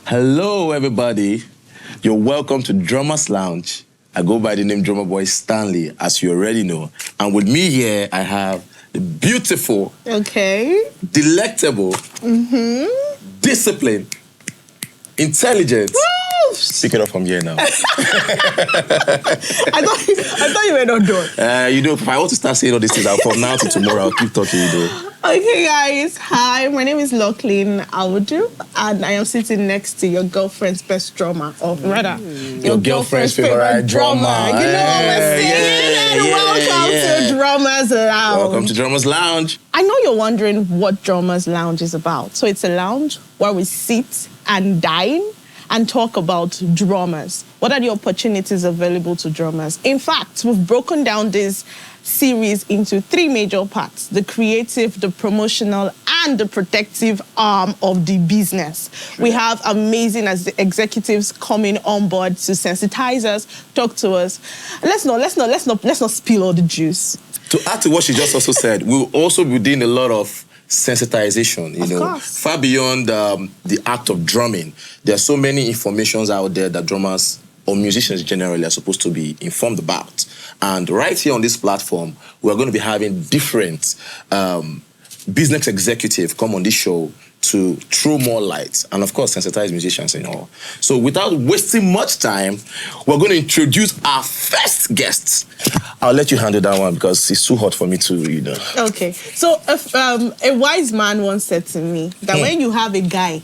Hello, everybody. You're welcome to Drummers Lounge. I go by the name Drummer Boy Stanley, as you already know. And with me here, I have the beautiful, delectable, disciplined, intelligent. Pick it up from here now. I thought you were not done. If I want to start saying all these things, from now to tomorrow, I'll keep talking, Okay, guys. Hi, my name is Lachlan Awudu, and I am sitting next to your girlfriend's best drummer, or rather, your girlfriend's favorite drummer. You know what we're saying? Welcome to Drummers Lounge. Welcome to Drummers Lounge. I know you're wondering what Drummers Lounge is about. So it's a lounge where we sit and dine and talk about drummers. What are the opportunities available to drummers? In fact, we've broken down this series into 3 major parts: the creative, the promotional, and the protective arm of the business. We have amazing executives coming on board to sensitize us, talk to us. Let's not spill all the juice. To add to what she just also said, we'll also be doing a lot of sensitization, Of course. far beyond the act of drumming. There are so many informations out there that drummers or musicians generally are supposed to be informed about. And right here on this platform, we're going to be having different business executives come on this show to throw more light and, of course, sensitize musicians and all. So without wasting much time, we're going to introduce our first guest. I'll let you handle that one because it's too hot for me to, Okay. So a wise man once said to me that when you have a guy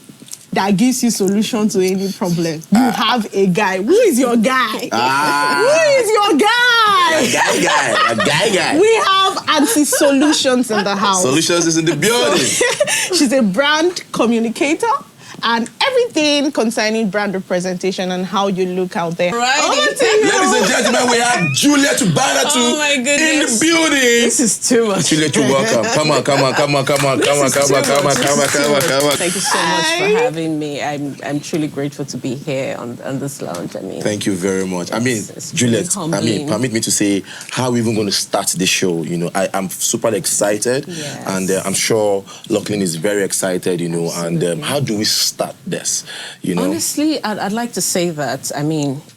that gives you solution to any problem, you have a guy. Who is your guy? Who is your guy? A guy. We have Aunty Solutions in the house. Solutions is in the building. She's a brand communicator and everything concerning brand representation and how you look out there. Right. Ladies and gentlemen, we have Juliet Ubanatu in the building. This is too much. Juliet, you're welcome. Come on. Thank you so much for having me. I'm truly grateful to be here on this lounge. Thank you very much. It's Juliet, humbling. permit me to say how we're even going to start the show. I'm super excited, Yes. and I'm sure Lachlan is very excited. Absolutely. And how do we start this? Honestly, I'd like to say that,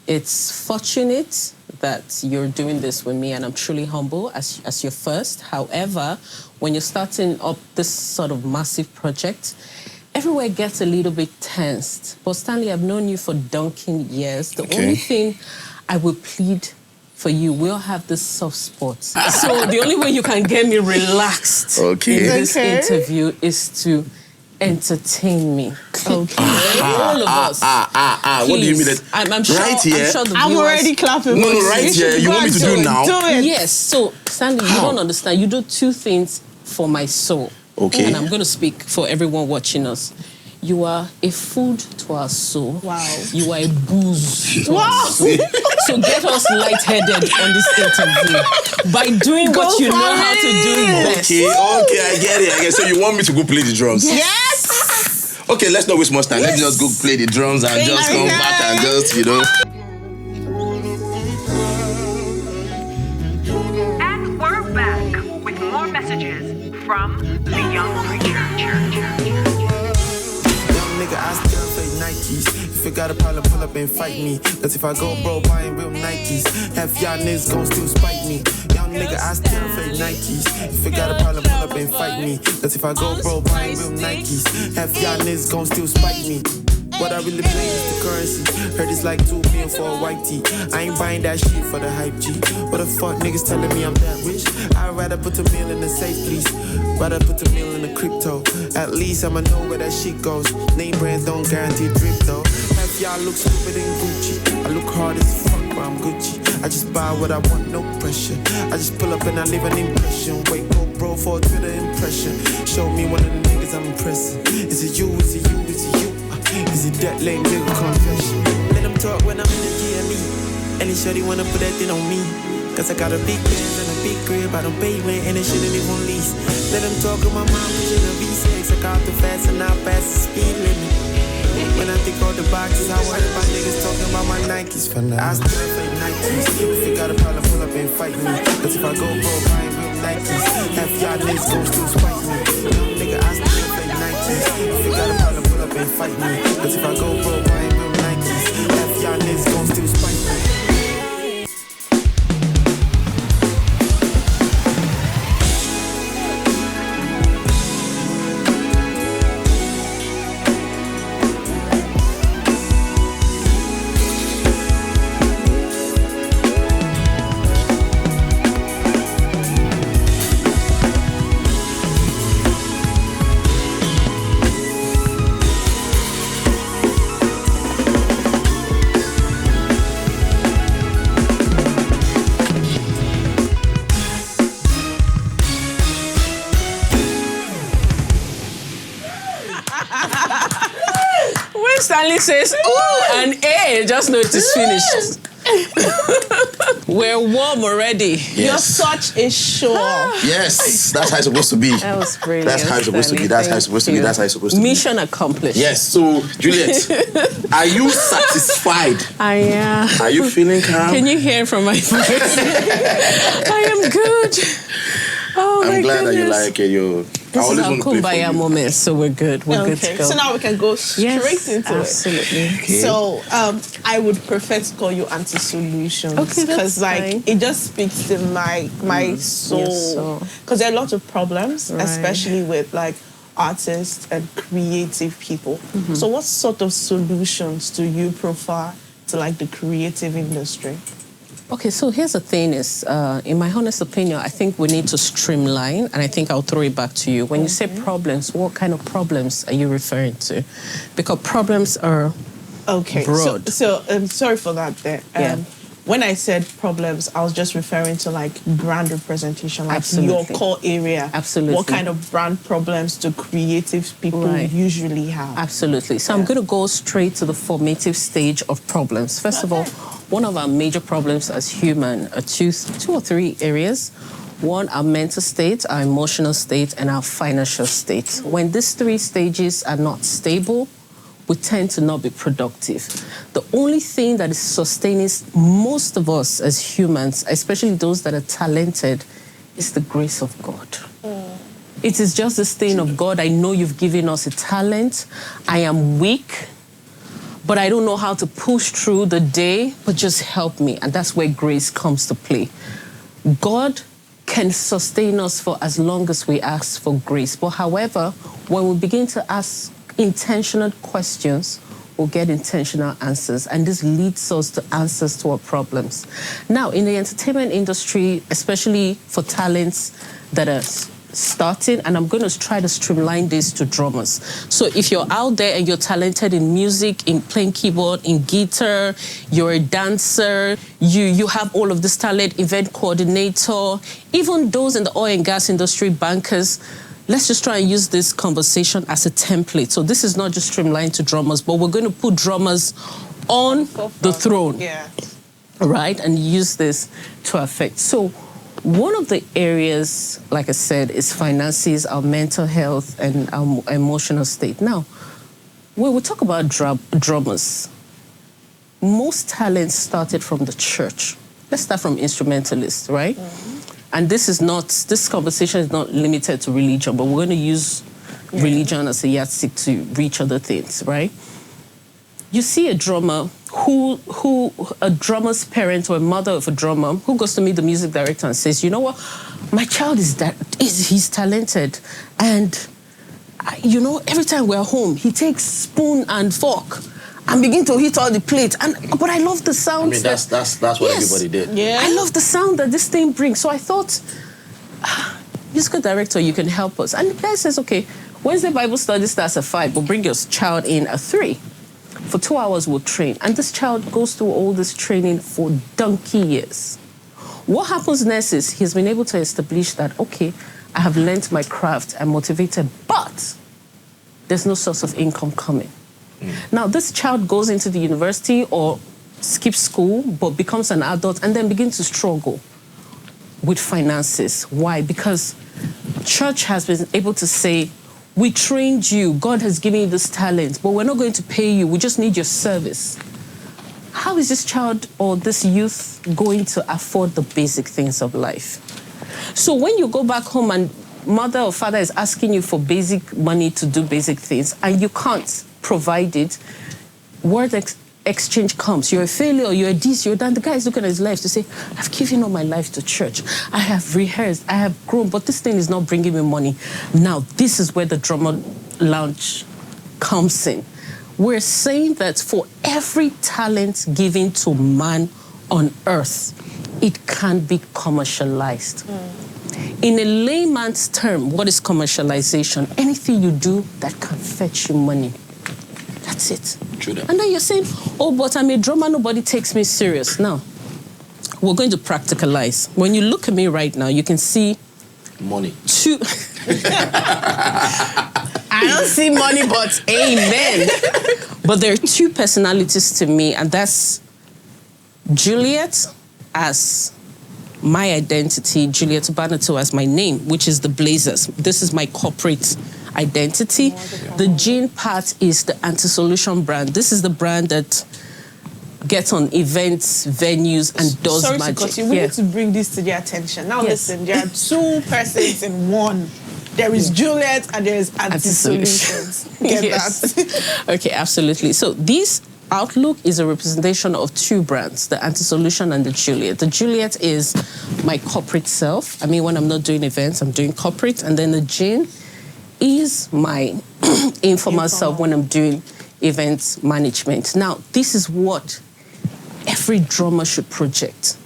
it's fortunate that you're doing this with me, and I'm truly humble as your first. However, when you're starting up this sort of massive project, everywhere gets a little bit tensed. But Stanley, I've known you for donkey years. The only thing I would plead for you, we'll have this soft spot. So the only way you can get me relaxed in this interview is to entertain me. Okay. All of us. What do you mean? That I'm sure, right here? I'm sure the I'm viewers... already clapping. No, right here. You want me to do it now? Do it. Yes. So, Stanley, you don't understand. You do 2 things for my soul. Okay. And I'm going to speak for everyone watching us. You are a food to our soul. Wow. You are a booze to our soul. So get us lightheaded on this interview by doing what you know how to do best. Okay, I get it. So you want me to go play the drums? Yes. Okay, let's not waste much time. Let's just go play the drums and just come back and just, And we're back with more messages from the Young Preacher Church. Young nigga, I still fake Nikes. If you got a problem, pull up and fight me. Cause if I go bro buying real Nikes, half y'all niggas gon' still spite me. Young nigga, I still fake Nikes. If you got a problem, pull up and fight me. Cause if I go bro buying real Nikes, half y'all niggas gon' still spite me. What I really play is the currency. Heard it's like 2 million for a white tee. I ain't buying that shit for the hype G. What the fuck niggas telling me I'm that rich? I'd rather put a meal in the safe, please. Rather put a meal in the crypto. At least I'ma know where that shit goes. Name brands don't guarantee drip though. Half y'all look stupid in Gucci. I look hard as fuck, but I'm Gucci. I just buy what I want, no pressure. I just pull up and I leave an impression. Wait, go bro for a Twitter impression. Show me one of the niggas I'm impressing. Is it you? Is it you? Is it you? Is it that lame nigga confession? Let them talk when I'm in the GME. Any shorty wanna put that thing on me. Cause I got a big Benz and a big crib. I don't pay rent and it shouldn't live on lease. Let them talk with my mom pushing a V6. I got too fast and now past the speed limit. When I think all the boxes, I worry about niggas talking about my Nikes for now. I still fake Nikes. If you got a problem, pull up and fight me. Cause if I go broke, buying real Nikes, half y'all niggas gon' still spite me. Young nigga, I still fake Nikes. If you got a problem, pull up up and fight me. Cause if I go broke, I ain't real Nikes. Half y'all niggas gon' still spite me. Stanley says, ooh, and A, just know it is finished. We're warm already. Yes. You're such a show. Yes, that's how it's supposed to be. That was brilliant. That's how it's supposed to be. That's how it's supposed to be. That's how it's supposed to be. Mission accomplished. Yes. So, Juliet, are you satisfied? I am. Are you feeling calm? Can you hear from my voice? I am good. Oh, I'm glad that you goodness. like it. This is our kumbaya moment, so we're good. We're good to go. So now we can go straight into absolutely. it. Okay. So I would prefer to call you Aunty Solutions. Okay, that's like it just speaks to my soul. Because there are lots of problems, especially with like artists and creative people. Mm-hmm. So what sort of solutions do you prefer to like the creative industry? Okay, so here's the thing is, in my honest opinion, I think we need to streamline, and I think I'll throw it back to you. When you say problems, what kind of problems are you referring to? Because problems are broad. So sorry for that there. When I said problems, I was just referring to like brand representation, like your core area. Absolutely. What kind of brand problems do creative people usually have? Absolutely. So I'm going to go straight to the formative stage of problems. First of all, one of our major problems as human are two or three areas. One, our mental state, our emotional state, and our financial state. When these three stages are not stable, we tend to not be productive. The only thing that is sustaining most of us as humans, especially those that are talented, is the grace of God. It is just this thing of God, I know you've given us a talent. I am weak, but I don't know how to push through the day, but just help me. And that's where grace comes to play. God can sustain us for as long as we ask for grace. But however, when we begin to ask intentional questions, we'll get intentional answers. And this leads us to answers to our problems. Now, in the entertainment industry, especially for talents that are starting, and I'm going to try to streamline this to drummers. So if you're out there and you're talented in music, in playing keyboard, in guitar, you're a dancer, you have all of this talent, event coordinator, even those in the oil and gas industry, bankers, let's just try and use this conversation as a template. So this is not just streamlined to drummers, but we're going to put drummers on the throne, right? And use this to affect. So one of the areas, like I said, is finances, our mental health, and our emotional state. Now, when we talk about drummers, most talents started from the church. Let's start from instrumentalists, right? And this conversation is not limited to religion, but we're going to use religion as a yardstick to reach other things, right? You see a drummer a drummer's parent or a mother of a drummer who goes to meet the music director and says, you know what, my child he's talented. And, you know, every time we're home, he takes spoon and fork and begin to hit all the plates. But I love the sound. I mean, that's what everybody did. Yeah. I love the sound that this thing brings. So I thought, musical director, you can help us. And the guy says, okay, Wednesday Bible study starts at 5, but bring your child in at 3. For 2 hours, we'll train. And this child goes through all this training for donkey years. What happens next is he's been able to establish that, okay, I have learned my craft, I'm motivated, but there's no source of income coming. Now, this child goes into the university or skips school, but becomes an adult and then begins to struggle with finances. Why? Because church has been able to say, we trained you, God has given you this talent, but we're not going to pay you, we just need your service. How is this child or this youth going to afford the basic things of life? So when you go back home and mother or father is asking you for basic money to do basic things and you can't, provide it, exchange comes. You're a failure, you're this, you're that. The guy is looking at his life to say, I've given all my life to church. I have rehearsed, I have grown, but this thing is not bringing me money. Now, this is where the drummer lounge comes in. We're saying that for every talent given to man on earth, it can be commercialized. In a layman's term, what is commercialization? Anything you do that can fetch you money. That's it. True that. And then you're saying, oh, but I'm a drummer, nobody takes me serious. Now, we're going to practicalize. When you look at me right now, you can see money. Two. I don't see money, but amen. But there are two personalities to me, and that's Juliet as my identity, Juliet Ubanatu as my name, which is the Blazers. This is my corporate identity. The Jean part is the Anti-Solution brand. This is the brand that gets on events, venues, and does Sorry magic. to cut you. We need to bring this to their attention. Now listen, there are two persons in one. There is Juliet and there is Anti-Solutions. Get that? Okay, absolutely. So this Outlook is a representation of two brands, the Anti-Solution and the Juliet. The Juliet is my corporate self. I mean, when I'm not doing events, I'm doing corporate. And then the Jean is my informal self when I'm doing events management. Now, this is what every drummer should project.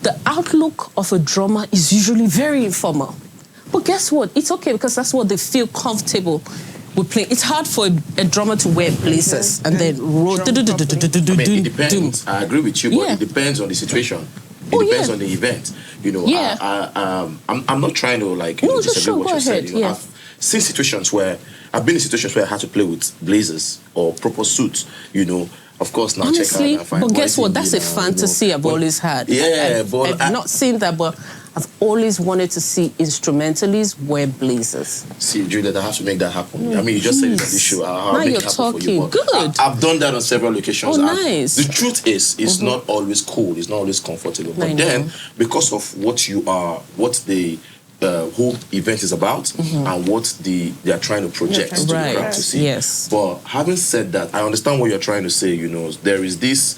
The outlook of a drummer is usually very informal. But guess what? It's okay because that's what they feel comfortable with playing. It's hard for a drummer to wear blazers and then roll. It depends. I agree with you, but it depends on the situation. It depends on the event. You know, I'm not trying to disagree with what you said. You know, I've seen situations where I've been in situations where I had to play with blazers or proper suits. You know, of course now honestly, check out and find. But guess what? That's a fantasy I've always had. Yeah, I've not seen that, but I've always wanted to see instrumentalists wear blazers. See, Juliet, I have to make that happen. I mean, you just said it on this show. I'll now make you're it happen talking. For you, Good. I've done that on several occasions. Oh, nice. The truth is, it's not always cool. It's not always comfortable. But then, because of what you are, what the whole event is about, and what they are trying to project to the crowd to see. Yes. But having said that, I understand what you're trying to say. You know, there is this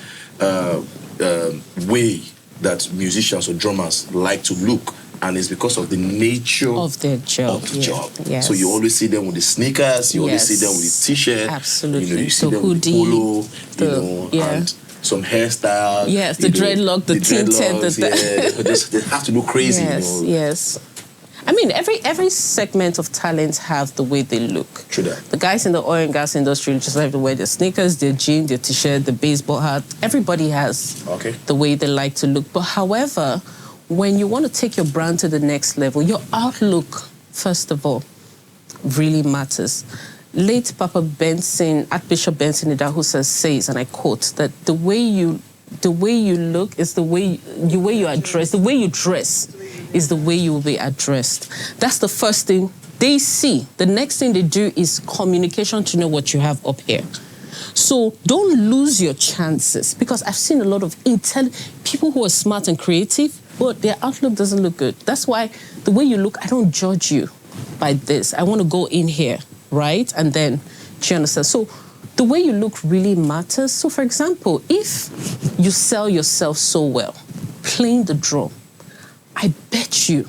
way that musicians or drummers like to look, and it's because of the nature of their job. Yes. So you always see them with the sneakers, you always see them with the t-shirt, absolutely. You know, you see them hoodie, with polo, and some hairstyle. Yes, the dreadlock, the tinted, they have to look crazy. Yes, you know. yes. I mean, every segment of talent have the way they look. True that. The guys in the oil and gas industry just have to wear their sneakers, their jeans, their t-shirt, the baseball hat. Everybody has the way they like to look. But however, when you want to take your brand to the next level, your outlook, first of all, really matters. Late Papa Benson, Archbishop Benson Idaho says, and I quote, that the way you look is the way you address, the way you dress is the way you will be addressed. That's the first thing they see. The next thing they do is communication to know what you have up here. So don't lose your chances, because I've seen a lot of people who are smart and creative, but their outlook doesn't look good. That's why the way you look, I don't judge you by this. I want to go in here, right? And then, do you understand? So the way you look really matters. So for example, if you sell yourself so well, playing the drum, I bet you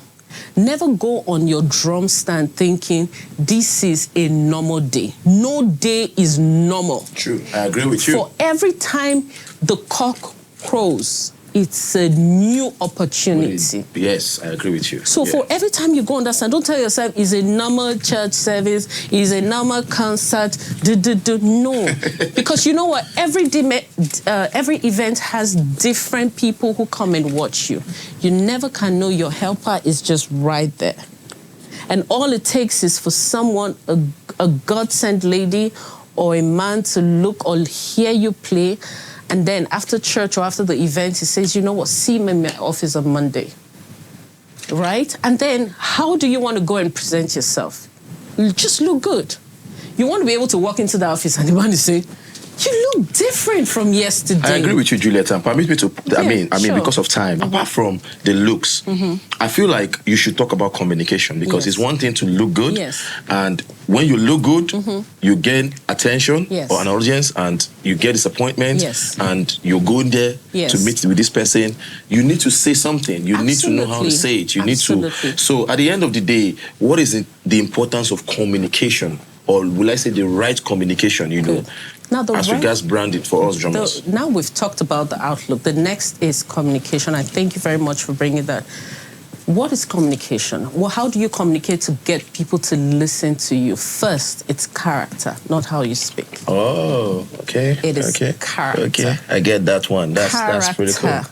never go on your drum stand thinking this is a normal day. No day is normal. True, I agree with you. For every time the cock crows, it's a new opportunity. Yes, I agree with you. So for every time you go on that stand, don't tell yourself it's a normal church service, it's a normal concert. No, because you know what? Every event has different people who come and watch you. You never can know your helper is just right there. And all it takes is for someone, a God-sent lady or a man to look or hear you play. And then after church or after the event, he says, you know what, see me in my office on Monday, right? And then how do you want to go and present yourself? You just look good. You want to be able to walk into the office and the man is saying, you look different from yesterday. I agree with you, Juliet, and permit me to, I mean, sure. because of time, apart from the looks, I feel like you should talk about communication, because it's one thing to look good, and when you look good, you gain attention or an audience, and you get disappointment, and you're going there to meet with this person. You need to say something. You need to know how to say it. You need to. So at the end of the day, what is the importance of communication? Or will I say the right communication, you know, now as regards branding for us drummers? Now we've talked about the outlook. The next is communication. I thank you very much for bringing that. What is communication? Well, how do you communicate to get people to listen to you? First, it's character, not how you speak. Oh, okay. It is character. Okay, I get that one. That's pretty cool. Character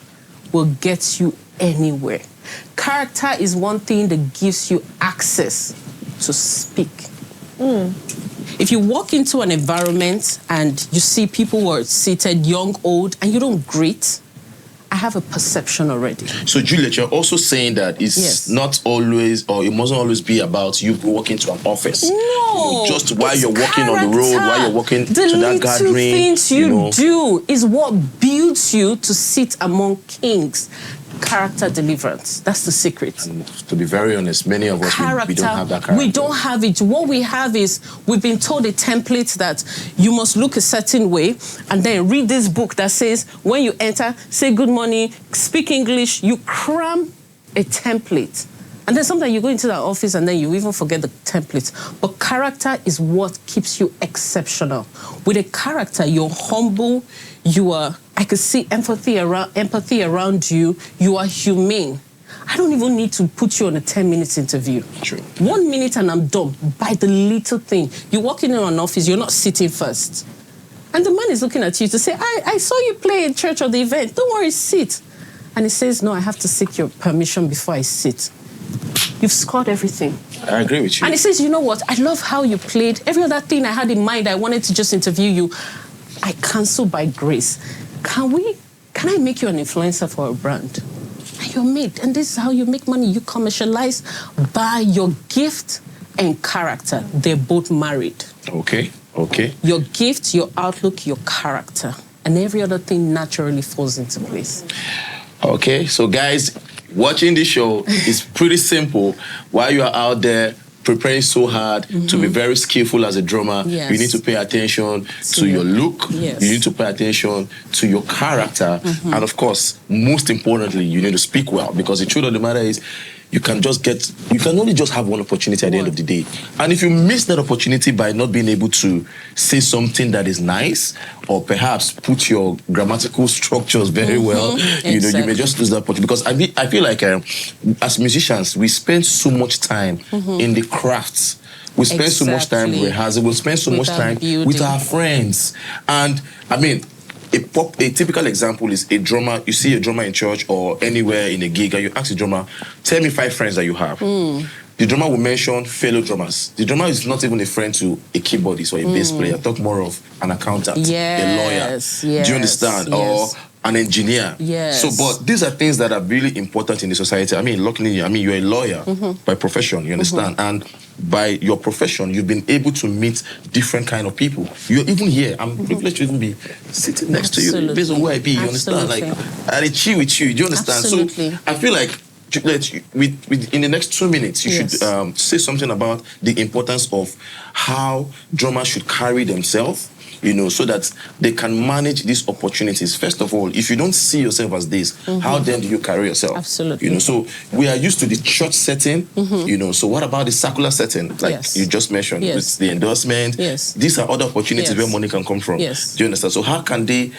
will get you anywhere. Character is one thing that gives you access to speak. If you walk into an environment and you see people who are seated, young, old, and you don't greet, I have a perception already. So, Juliet, you're also saying that it's not always, or it mustn't always be about you walking to an office. No. You know, just while you're walking on the road, while you're walking to that gathering. The little things you do is what builds you to sit among kings. Character deliverance. That's the secret. And to be very honest, many of us, we don't have that character. We don't have it. What we have is, we've been told a template that you must look a certain way, and then read this book that says, when you enter, say good morning, speak English. You cram a template. And then sometimes you go into the office and then you even forget the template. But character is what keeps you exceptional. With a character, you're humble, you are, I could see empathy around you, you are humane. I don't even need to put you on a 10-minute interview. True. 1 minute and I'm done by the little thing. You walk in an office, you're not sitting first. And the man is looking at you to say, I saw you play in church or the event. Don't worry, sit. And he says, no, I have to seek your permission before I sit. You've scored everything. I agree with you. And he says, you know what? I love how you played. Every other thing I had in mind, I wanted to just interview you. I cancel by grace. Can I make you an influencer for a brand? And you're made. And this is how you make money. You commercialize by your gift and character. They're both married. Okay. Your gift, your outlook, your character. And every other thing naturally falls into place. Okay, so guys, watching this show is pretty simple. While you are out there preparing so hard to be very skillful as a drummer, you need to pay attention to your look. You need to pay attention to your character. And of course, most importantly, you need to speak well, because the truth of the matter is, you can only just have one opportunity at the end of the day. And if you miss that opportunity by not being able to say something that is nice, or perhaps put your grammatical structures very well, you know, you may just lose that opportunity. Because I feel like as musicians, we spend so much time in the crafts. We spend so much time rehearsing. We spend so much time with our friends. And I mean, a typical example is a drummer. You see a drummer in church or anywhere in a gig, and you ask the drummer, tell me 5 friends that you have. The drummer will mention fellow drummers. The drummer is not even a friend to a keyboardist or a bass player. Talk more of an accountant, a lawyer. Do you understand? Or an engineer. So, but these are things that are really important in the society. I mean, luckily, you're a lawyer by profession, you understand? And by your profession, you've been able to meet different kind of people. You're even here. I'm privileged to even be sitting next to you based on where I be, you understand? Like, I chill with you, do you understand? So, I feel like in the next 2 minutes, you should say something about the importance of how drummers should carry themselves, you know, so that they can manage these opportunities. First of all, if you don't see yourself as this, how then do you carry yourself? Absolutely. You know, so we are used to the church setting, you know, so what about the secular setting? Like you just mentioned, with the endorsement. These are other opportunities where money can come from. Do you understand? So how can they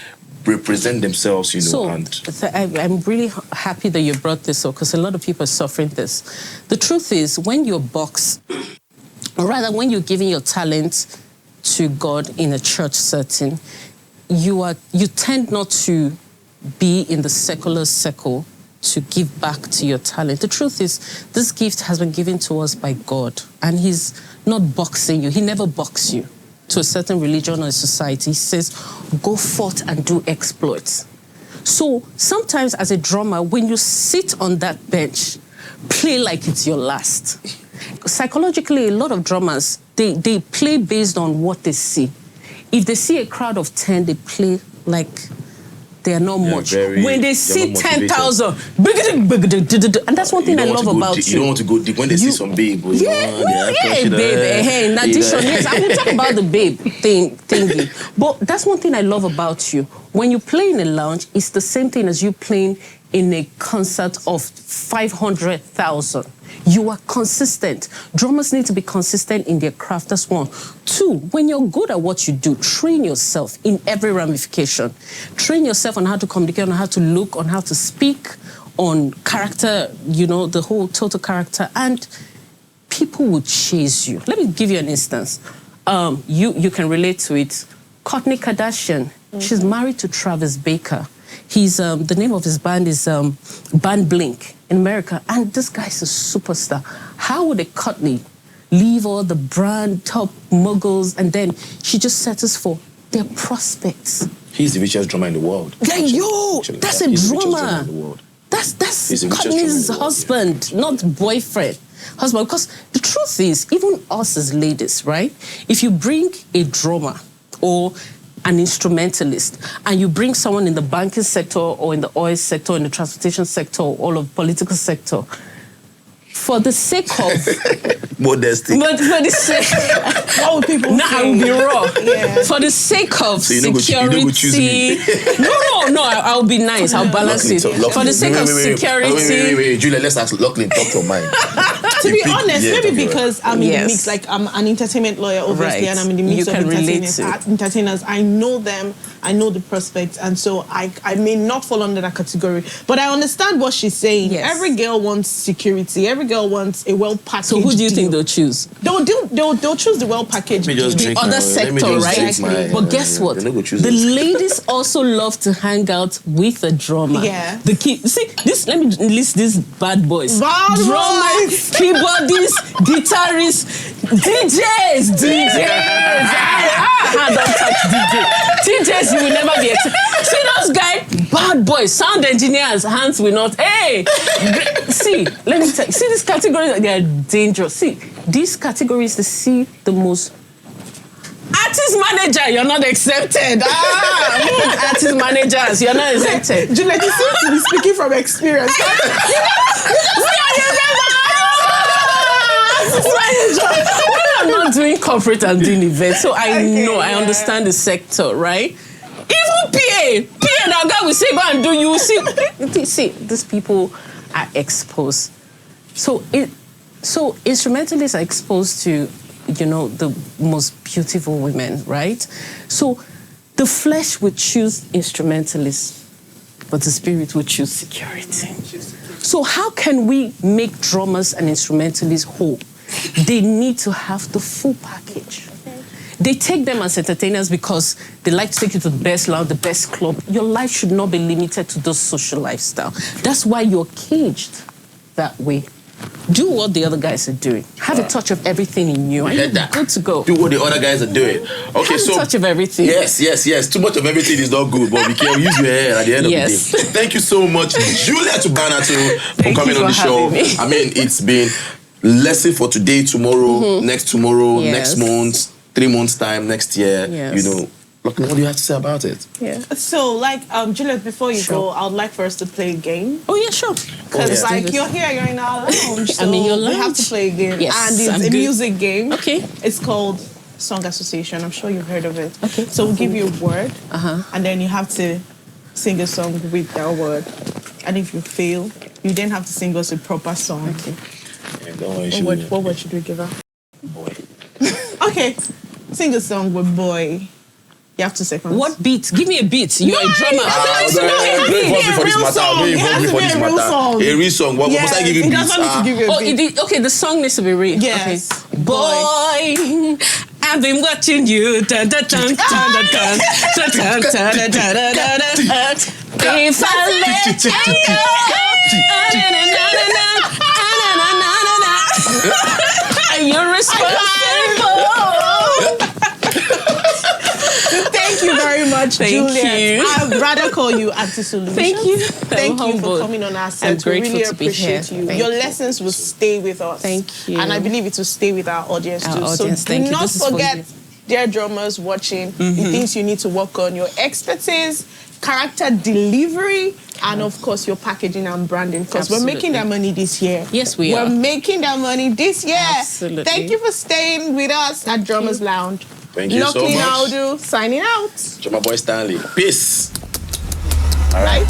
represent themselves, you know? So I'm really happy that you brought this up, because a lot of people are suffering this. The truth is, when you're boxed, or rather when you're giving your talent to God in a church setting, you tend not to be in the secular circle to give back to your talent. The truth is, this gift has been given to us by God, and He's not boxing you. He never boxes you to a certain religion or society. He says, go forth and do exploits. So sometimes as a drummer, when you sit on that bench, play like it's your last. Psychologically, a lot of drummers, they play based on what they see. if they see a crowd of 10, they play like they are not much. When they see 10,000, and that's one thing I love about you. You don't want to go deep when they see some babe. Babe. Hey, in addition, yes, I will talk about the babe thingy. But that's one thing I love about you. When you play in a lounge, it's the same thing as you playing in a concert of 500,000. You are consistent. Drummers need to be consistent in their craft. That's one. Two, when you're good at what you do, train yourself in every ramification. Train yourself on how to communicate, on how to look, on how to speak, on character, the whole total character, and people will chase you. Let me give you an instance. You can relate to it. Kourtney Kardashian, she's married to Travis Baker. He's the name of his band is Band Blink in America, and this guy's a superstar. How would a Kourtney leave all the brand top moguls and then she just settles for their prospects? He's the richest drummer in the world. That's a drummer. That's Kourtney's husband, not boyfriend. Husband, because the truth is, even us as ladies, right? If you bring a drummer or an instrumentalist, and you bring someone in the banking sector or in the oil sector, in the transportation sector, or all of the political sector, for the sake of modesty. But for the sake, what would people say? I will be raw. Yeah. For the sake of security. No, I'll be nice. I'll balance it. For the sake of security. Wait, Juliet, let's ask Lachlan, talk to mine. To be honest, maybe because I'm in the mix, like I'm an entertainment lawyer, obviously, and I'm in the mix of entertainers. I know them, I know the prospects, and so I may not fall under that category. But I understand what she's saying. Yes. Every girl wants security. Every girl wants a well-packaged So who do you deal. think they'll choose? They'll choose the well-packaged deal. The other sector, right? But guess what? The ladies also love to hang out with a drummer. Yeah. Let me list these bad boys. Drummers, keyboardists, guitarists, DJs. Don't touch DJs, you will never be see those guys, bad boys, sound engineers, hands will not. Hey, see, let me tell you. See these categories, they are dangerous. See, these categories, they see the most. Artist manager, you're not accepted. Artist managers, you're not accepted. Juliet, you seem to be speaking from experience. I'm not doing corporate and doing events, so I know, I understand the sector, right? Even PA, now God will say, go and do you. See, these people are exposed. So instrumentalists are exposed to, the most beautiful women, right? So the flesh would choose instrumentalists, but the spirit would choose security. So how can we make drummers and instrumentalists whole? They need to have the full package. They take them as entertainers because they like to take you to the best lounge, the best club. Your life should not be limited to those social lifestyle. That's why you're caged that way. Do what the other guys are doing. Have a touch of everything in you. And you're good to go. Do what the other guys are doing. Okay, Have a touch of everything. Yes. Too much of everything is not good, but be careful. Use your hair at the end of the day. Thank you so much, Juliet Ubanatu, for coming on the show. I mean, it's been lesson for today, tomorrow, next tomorrow, next month, 3 months time, next year. Yes. What do you have to say about it? Yeah. So, Juliet, before you go, I would like for us to play a game. Oh, yeah, sure. Because, you're here, you're in our lounge. So your lounge. We have to play a game. Yes, and it's a music game. Okay. It's called Song Association. I'm sure you've heard of it. Okay. So we'll give you a word, and then you have to sing a song with that word. And if you fail, you then have to sing us a proper song. Okay. Yeah, what word should we give her? Boy. Okay. Sing a song with boy. You have 2 seconds. What beat? Give me a beat. You're a drummer. A real song. What must I give you beats? Okay, the song needs to be real. Yes. Okay. Boy, I've been watching you. If I let you, are you responsible? Thank you very much, Juliet. You. I'd rather call you Aunty Solutions. Thank you. Thank you for coming on our set. I'm grateful we really to be here. appreciate you. Thank Your you. lessons will stay with us. Thank you. And I believe it will stay with our audience too. Audience, so do not forget dear drummers watching, the things you need to work on, your expertise, character delivery, and of course your packaging and branding, because we're making that money this year. Yes, we are. We're making that money this year. Absolutely. Thank you for staying with us at Drummers Lounge. Thank you so much. Lucky Naudu, signing out. Drummer Boy Stanley. Peace. All right.